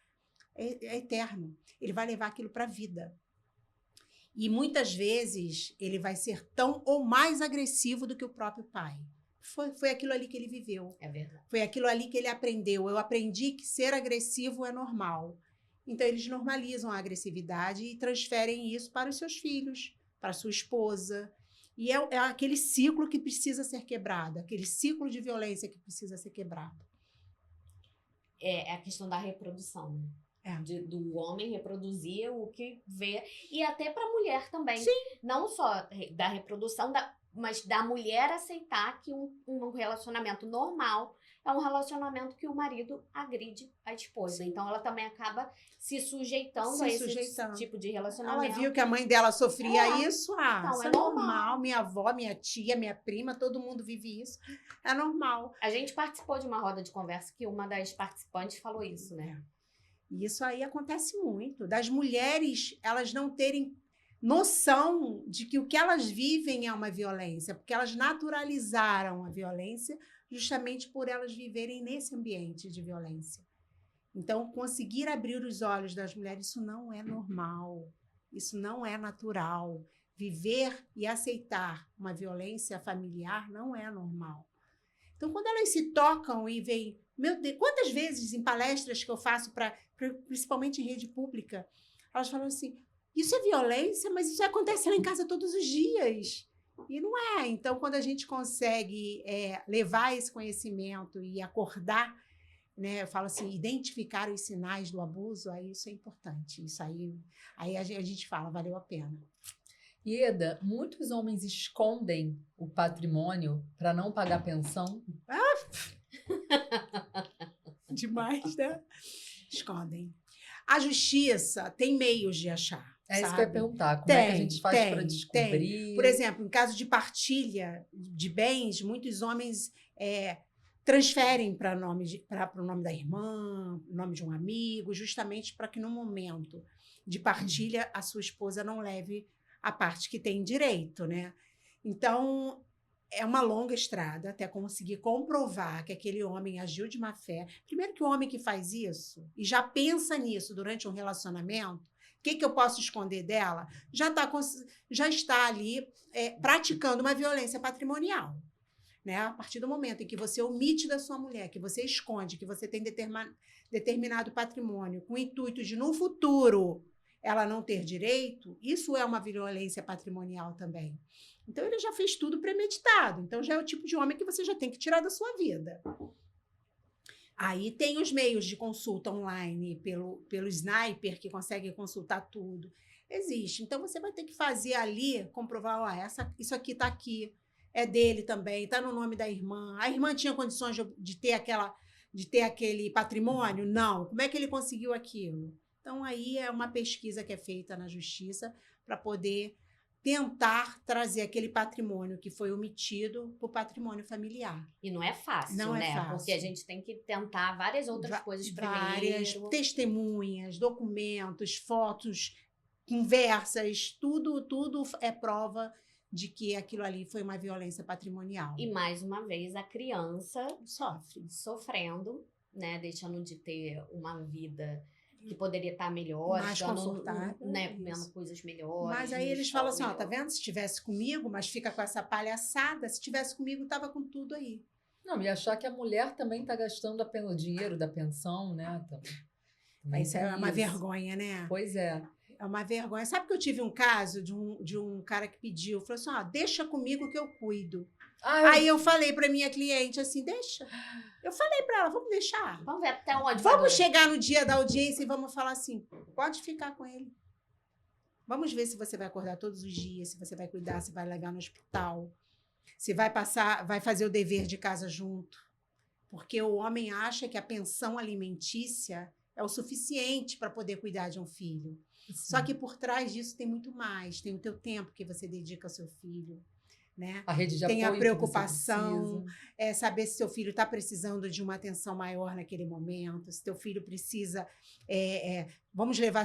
é eterno. Ele vai levar aquilo para a vida. E muitas vezes ele vai ser tão ou mais agressivo do que o próprio pai. Foi aquilo ali que ele viveu.
É verdade.
Foi aquilo ali que ele aprendeu. Eu aprendi que ser agressivo é normal. Então, eles normalizam a agressividade e transferem isso para os seus filhos, para a sua esposa. E é aquele ciclo que precisa ser quebrado, aquele ciclo de violência que precisa ser quebrado.
É a questão da reprodução, né? Do homem reproduzir o que vê. E até para a mulher também.
Sim.
Não só da reprodução, mas da mulher aceitar que um relacionamento normal é um relacionamento que o marido agride a esposa.
Sim.
Então, ela também acaba se sujeitando a esse tipo de relacionamento.
Ela viu que a mãe dela sofria isso.
Então,
isso
é
é normal. Minha avó, minha tia, minha prima, todo mundo vive isso. É normal.
A gente participou de uma roda de conversa que uma das participantes falou isso, né?
E isso aí acontece muito. Das mulheres, elas não terem noção de que o que elas vivem é uma violência, porque elas naturalizaram a violência justamente por elas viverem nesse ambiente de violência. Então, conseguir abrir os olhos das mulheres, isso não é normal, isso não é natural. Viver e aceitar uma violência familiar não é normal. Então, quando elas se tocam e veem, meu Deus, quantas vezes em palestras que eu faço, principalmente em rede pública, elas falam assim, isso é violência, mas isso acontece lá em casa todos os dias. E não é. Então, quando a gente consegue levar esse conhecimento e acordar, né, eu falo assim, identificar os sinais do abuso, aí isso é importante. Isso aí a gente fala, valeu a pena.
Ieda, muitos homens escondem o patrimônio para não pagar pensão.
Demais, né? Escondem. A justiça tem meios de achar.
É isso
sabe?
que eu ia perguntar. Como é que a gente faz para descobrir?
Tem. Por exemplo, em caso de partilha de bens, muitos homens transferem para o nome da irmã, nome de um amigo, justamente para que no momento de partilha a sua esposa não leve a parte que tem direito, né? Então, é uma longa estrada até conseguir comprovar que aquele homem agiu de má fé. Primeiro que o homem que faz isso e já pensa nisso durante um relacionamento, o que eu posso esconder dela? Já está ali praticando uma violência patrimonial. Né? A partir do momento em que você omite da sua mulher, que você esconde, que você tem determinado patrimônio com o intuito de, no futuro, ela não ter direito, isso é uma violência patrimonial também. Então, ele já fez tudo premeditado. Então, já é o tipo de homem que você já tem que tirar da sua vida. Aí tem os meios de consulta online, pelo Sniper, que consegue consultar tudo. Existe. Então, você vai ter que fazer ali, comprovar, isso aqui está aqui, é dele também, está no nome da irmã. A irmã tinha condições de ter aquele patrimônio? Não. Como é que ele conseguiu aquilo? Então, aí é uma pesquisa que é feita na justiça para poder tentar trazer aquele patrimônio que foi omitido para o patrimônio familiar.
E não é fácil,
não
né?
É fácil.
Porque a gente tem que tentar várias outras coisas primeiro.
Várias testemunhas, documentos, fotos, conversas, tudo é prova de que aquilo ali foi uma violência patrimonial.
E, mais uma vez, a criança sofrendo, né? Deixando de ter uma vida que poderia estar melhor,
mais confortável,
né, comendo coisas melhores.
Mas aí eles falam assim, tá vendo? Se estivesse comigo, mas fica com essa palhaçada, se estivesse comigo, tava com tudo aí.
Não, e achar que a mulher também tá gastando o dinheiro da pensão, né?
Também isso é uma vergonha, né?
Pois é.
É uma vergonha. Sabe que eu tive um caso de um cara que pediu, falou assim, deixa comigo que eu cuido. Aí eu falei para minha cliente assim, deixa. Eu falei para ela, vamos deixar.
Vamos ver até onde.
Vamos chegar no dia da audiência e vamos falar assim, pode ficar com ele. Vamos ver se você vai acordar todos os dias, se você vai cuidar, se vai levar no hospital, se vai fazer o dever de casa junto. Porque o homem acha que a pensão alimentícia é o suficiente para poder cuidar de um filho. Sim. Só que por trás disso tem muito mais. Tem o teu tempo que você dedica ao seu filho. né?
A rede de
Tem a
apoio que você
preocupação,
precisa.
saber se seu filho está precisando de uma atenção maior naquele momento, se teu filho precisa, vamos levar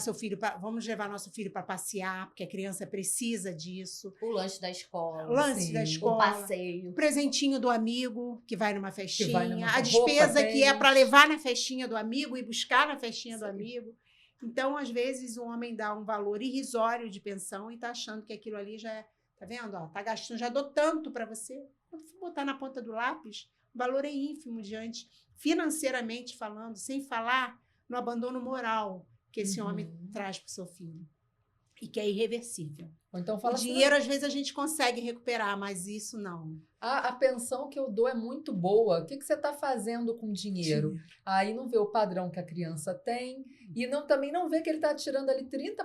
nosso filho para passear, porque a criança precisa disso.
O lanche da escola.
Lance da
Sim.
O
escola,
passeio.
o presentinho do amigo que vai numa festinha, a
roupa,
despesa que é
tênis.
para levar na festinha do amigo e buscar na festinha do
Sim.
amigo. Então, às vezes, o homem dá um valor irrisório de pensão e está achando que aquilo ali já é. Tá vendo? Ó, tá gastando, já dou tanto para você. Quando for botar na ponta do lápis, o valor é ínfimo diante, financeiramente falando, sem falar no abandono moral que esse homem traz para o seu filho. E que é irreversível.
Ou então
O
fala assim,
dinheiro, às vezes, a gente consegue recuperar, mas isso não.
a pensão que eu dou é muito boa. O que você está fazendo com o dinheiro? Aí não vê o padrão que a criança tem e também não vê que ele está tirando ali 30%,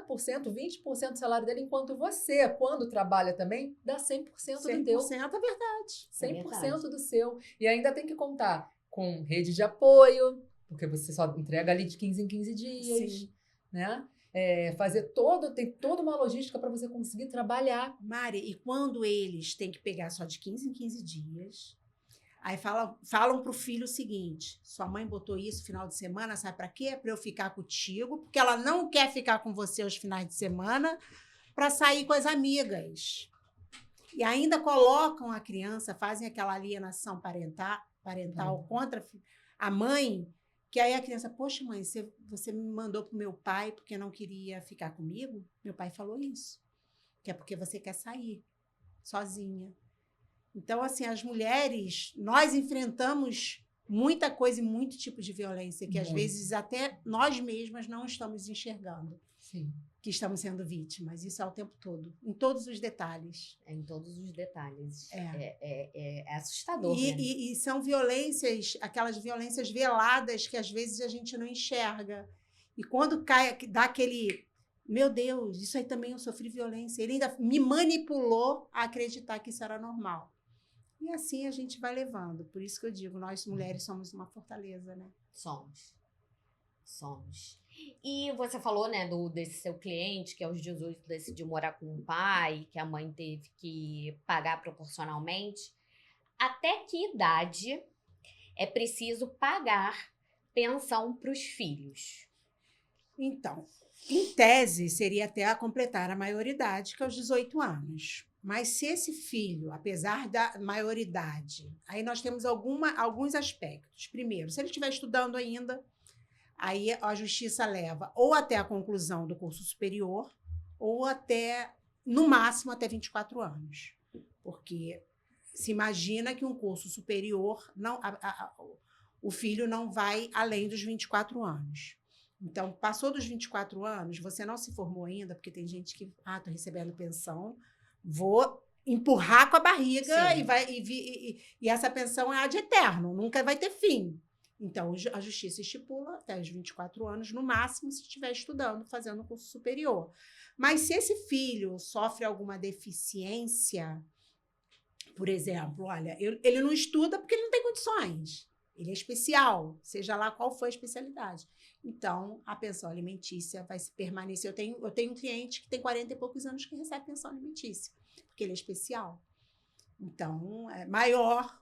20% do salário dele, enquanto você, quando trabalha também, dá 100% do teu.
100% é verdade.
100% do seu. E ainda tem que contar com rede de apoio, porque você só entrega ali de 15 em 15 dias,
Sim.
né? Tem toda uma logística para você conseguir trabalhar.
Mari, e quando eles têm que pegar só de 15 em 15 dias, aí falam para o filho o seguinte: sua mãe botou isso final de semana, sabe para quê? Para eu ficar contigo, porque ela não quer ficar com você aos finais de semana para sair com as amigas. E ainda colocam a criança, fazem aquela alienação parental contra a mãe, que aí a criança, poxa, mãe, você me mandou pro meu pai porque não queria ficar comigo? Meu pai falou isso, que é porque você quer sair sozinha. Então, assim, as mulheres, nós enfrentamos muita coisa e muito tipo de violência que, às vezes, até nós mesmas não estamos enxergando.
Sim.
Que estamos sendo vítimas. Isso é o tempo todo, em todos os detalhes.
Em todos os detalhes.
É.
É assustador, né?
E são violências, aquelas violências veladas que às vezes a gente não enxerga. E quando dá aquele, meu Deus, isso aí também eu sofri violência. Ele ainda me manipulou a acreditar que isso era normal. E assim a gente vai levando. Por isso que eu digo, nós mulheres somos uma fortaleza, né?
Somos. E você falou, né, desse seu cliente que aos 18 decidiu morar com o pai, que a mãe teve que pagar proporcionalmente. Até que idade é preciso pagar pensão para os filhos?
Então, em tese, seria até a completar a maioridade, que é os 18 anos. Mas se esse filho, apesar da maioridade, aí nós temos alguns aspectos. Primeiro, se ele estiver estudando ainda, aí a justiça leva ou até a conclusão do curso superior, ou até, no máximo, até 24 anos. Porque se imagina que um curso superior, o filho não vai além dos 24 anos. Então, passou dos 24 anos, você não se formou ainda, porque tem gente que, estou recebendo pensão, vou empurrar com a barriga e essa pensão é ad eterno, nunca vai ter fim. Então, a justiça estipula até os 24 anos, no máximo, se estiver estudando, fazendo curso superior. Mas se esse filho sofre alguma deficiência, por exemplo, olha, ele não estuda porque ele não tem condições. Ele é especial, seja lá qual for a especialidade. Então, a pensão alimentícia vai se permanecer. Eu tenho um cliente que tem 40 e poucos anos que recebe pensão alimentícia, porque ele é especial. Então, é maior,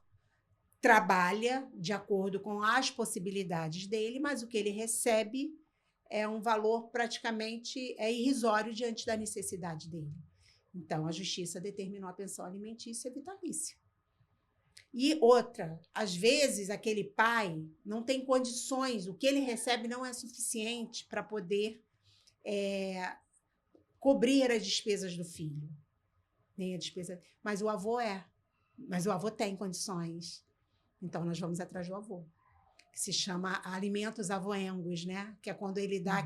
trabalha de acordo com as possibilidades dele, mas o que ele recebe é um valor praticamente irrisório diante da necessidade dele. Então, a justiça determinou a pensão alimentícia vitalícia. E outra, às vezes aquele pai não tem condições, o que ele recebe não é suficiente para poder cobrir as despesas do filho. Nem a despesa, mas o avô tem condições. Então, nós vamos atrás do avô, que se chama alimentos avoengos, né? Que é quando ele dá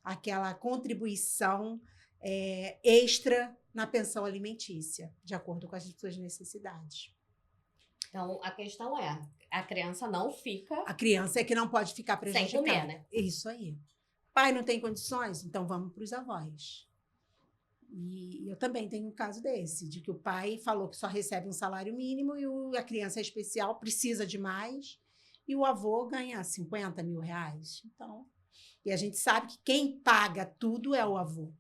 aquela contribuição extra na pensão alimentícia, de acordo com as suas necessidades.
Então, a questão é, a criança não fica...
A criança é que não pode ficar prejudicada.
Sem comer, né?
Isso aí. Pai não tem condições? Então, vamos para os avós. E eu também tenho um caso desse, de que o pai falou que só recebe um salário mínimo e a criança é especial, precisa de mais, e o avô ganha 50 mil reais. Então, e a gente sabe que quem paga tudo é o avô.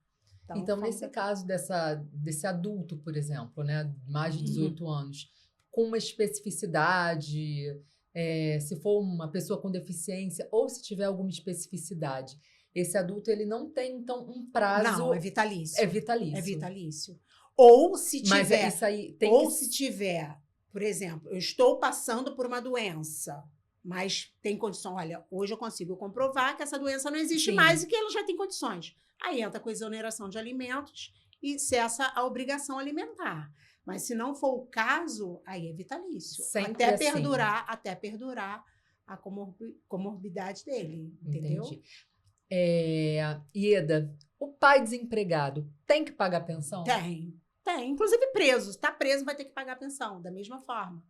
Então, nesse caso desse adulto, por exemplo, né, mais de 18 anos, com uma especificidade, se for uma pessoa com deficiência ou se tiver alguma especificidade, esse adulto ele não tem, então, um prazo...
Não, é vitalício.
É vitalício.
É vitalício. Ou se tiver...
Mas isso aí tem
ou
que...
se tiver, por exemplo, eu estou passando por uma doença, mas tem condição, olha, hoje eu consigo comprovar que essa doença não existe
Sim.
mais e que ela já tem condições. Aí entra com a exoneração de alimentos e cessa a obrigação alimentar. Mas se não for o caso, aí é vitalício.
Sempre
Até perdurar a comorbidade dele, entendeu?
Entendi. Ieda, o pai desempregado tem que pagar pensão?
Tem. Inclusive preso. Está preso, vai ter que pagar a pensão, da mesma forma.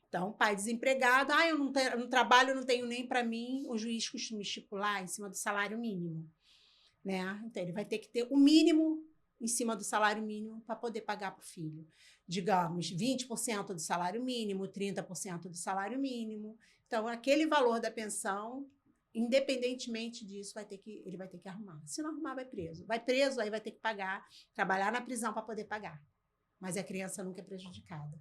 Então, pai desempregado, eu não trabalho, não tenho nem para mim, o juiz costuma estipular em cima do salário mínimo. Né? Então, ele vai ter que ter o mínimo em cima do salário mínimo para poder pagar para o filho. Digamos, 20% do salário mínimo, 30% do salário mínimo. Então, aquele valor da pensão, independentemente disso, ele vai ter que arrumar. Se não arrumar, vai preso. Vai preso, aí vai ter que pagar, trabalhar na prisão para poder pagar. Mas a criança nunca é prejudicada.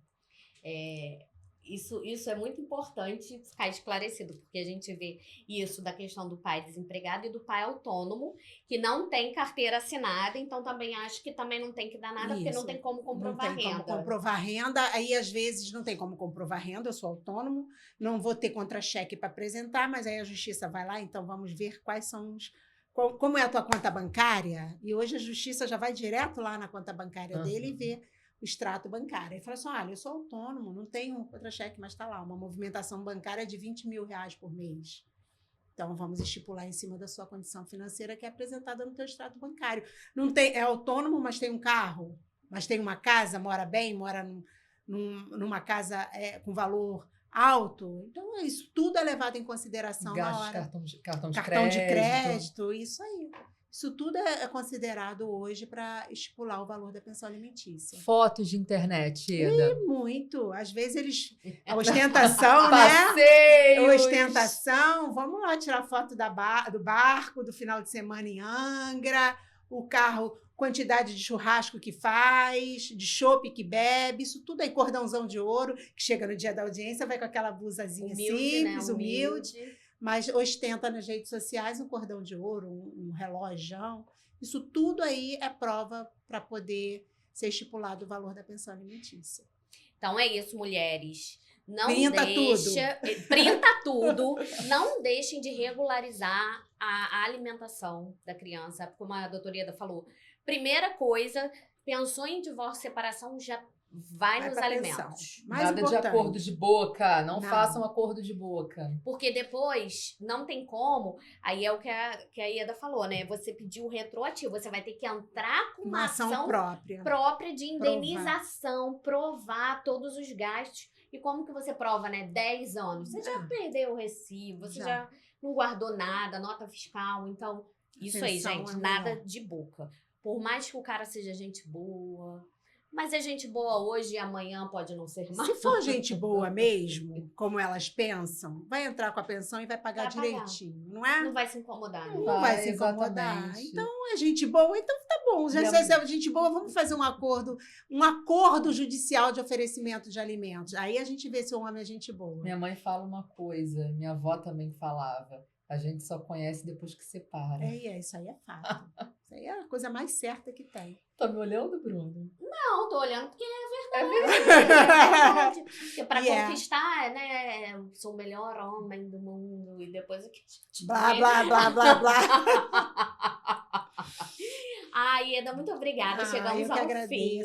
Isso é muito importante ficar esclarecido, porque a gente vê isso da questão do pai desempregado e do pai autônomo, que não tem carteira assinada, então também acho que também não tem que dar nada, porque não tem como comprovar renda.
Não tem como comprovar renda, aí às vezes não tem como comprovar renda, eu sou autônomo, não vou ter contra-cheque para apresentar, mas aí a justiça vai lá, então vamos ver quais são os... Como é a tua conta bancária, e hoje a justiça já vai direto lá na conta bancária dele e vê o extrato bancário. Ele fala assim, olha, eu sou autônomo, não tenho contra-cheque, mas está lá, uma movimentação bancária de 20 mil reais por mês. Então, vamos estipular em cima da sua condição financeira que é apresentada no teu extrato bancário. Não tem, é autônomo, mas tem um carro, mas tem uma casa, mora bem, mora numa casa com valor alto. Então, isso tudo é levado em consideração na hora.
Cartão
de crédito, isso aí. Isso tudo é considerado hoje para estipular o valor da pensão alimentícia.
Fotos de internet, Ieda.
Muito. Às vezes eles... A ostentação,
Passeios.
né? Ostentação. Vamos lá tirar foto do barco, do final de semana em Angra, o carro, quantidade de churrasco que faz, de chopp que bebe, isso tudo aí, cordãozão de ouro, que chega no dia da audiência, vai com aquela blusazinha simples, humilde. Mas ostenta nas redes sociais um cordão de ouro, um relógio. Isso tudo aí é prova para poder ser estipulado o valor da pensão alimentícia.
Então é isso, mulheres.
Printa
tudo. Não deixem de regularizar a alimentação da criança. Como a doutora Ieda falou, primeira coisa, pensou em divórcio e separação, já vai nos alimentos.
Nada de acordo de boca. Não façam acordo de boca.
Porque depois não tem como. Aí é o que a Ieda falou, né? Você pediu o retroativo. Você vai ter que entrar com uma ação própria de indenização, provar todos os gastos. E como que você prova, né? 10 anos. Você já perdeu o recibo, você já não guardou nada, nota fiscal. Então, isso aí, gente, nada de boca. Por mais que o cara seja gente boa... Mas é gente boa hoje e amanhã pode não ser mais.
Se for gente boa mesmo, como elas pensam, vai entrar com a pensão e vai pagar direitinho, não é?
Não vai se incomodar.
Não vai se incomodar. Então, é gente boa, então tá bom. Já se é gente boa, vamos fazer um acordo judicial de oferecimento de alimentos. Aí a gente vê se o homem é gente boa.
Minha mãe fala uma coisa, minha avó também falava. A gente só conhece depois que separa.
Isso aí é fato. Isso aí é a coisa mais certa que tem.
Tá me olhando, Bruno?
Não, tô olhando porque é verdade. É verdade. Porque pra conquistar, né? Eu sou o melhor homem do mundo. E depois o que a gente
blá, blá, blá, blá, blá.
Ieda, muito obrigada. Chegamos ao fim.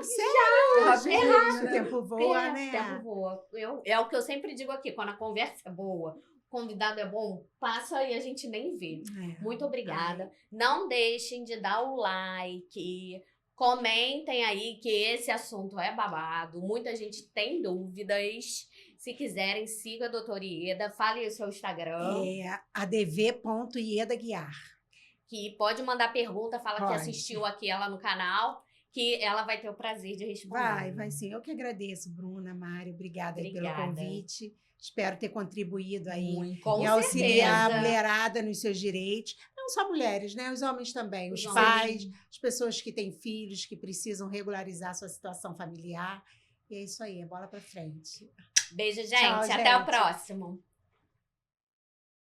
Sério? O tempo voa, né?
O tempo voa. É o que eu sempre digo aqui, quando a conversa é boa, convidado é bom, passa e a gente nem vê. Muito obrigada. Não deixem de dar o like, comentem aí que esse assunto é babado, muita gente tem dúvidas. Se quiserem, siga a doutora Ieda, fale o seu Instagram.
adv.iedaguiar.
Que pode mandar pergunta, fala que assistiu aqui ela no canal, que ela vai ter o prazer de responder.
Vai sim. Eu que agradeço, Bruna, Mário, obrigada pelo convite. Espero ter contribuído aí em auxiliar a mulherada nos seus direitos. não só mulheres, né? Os homens também, os
Os
pais, as pessoas que têm filhos, que precisam regularizar sua situação familiar. E é isso aí, é bola pra frente.
Beijo, gente.
Tchau,
Até o
gente.
próximo.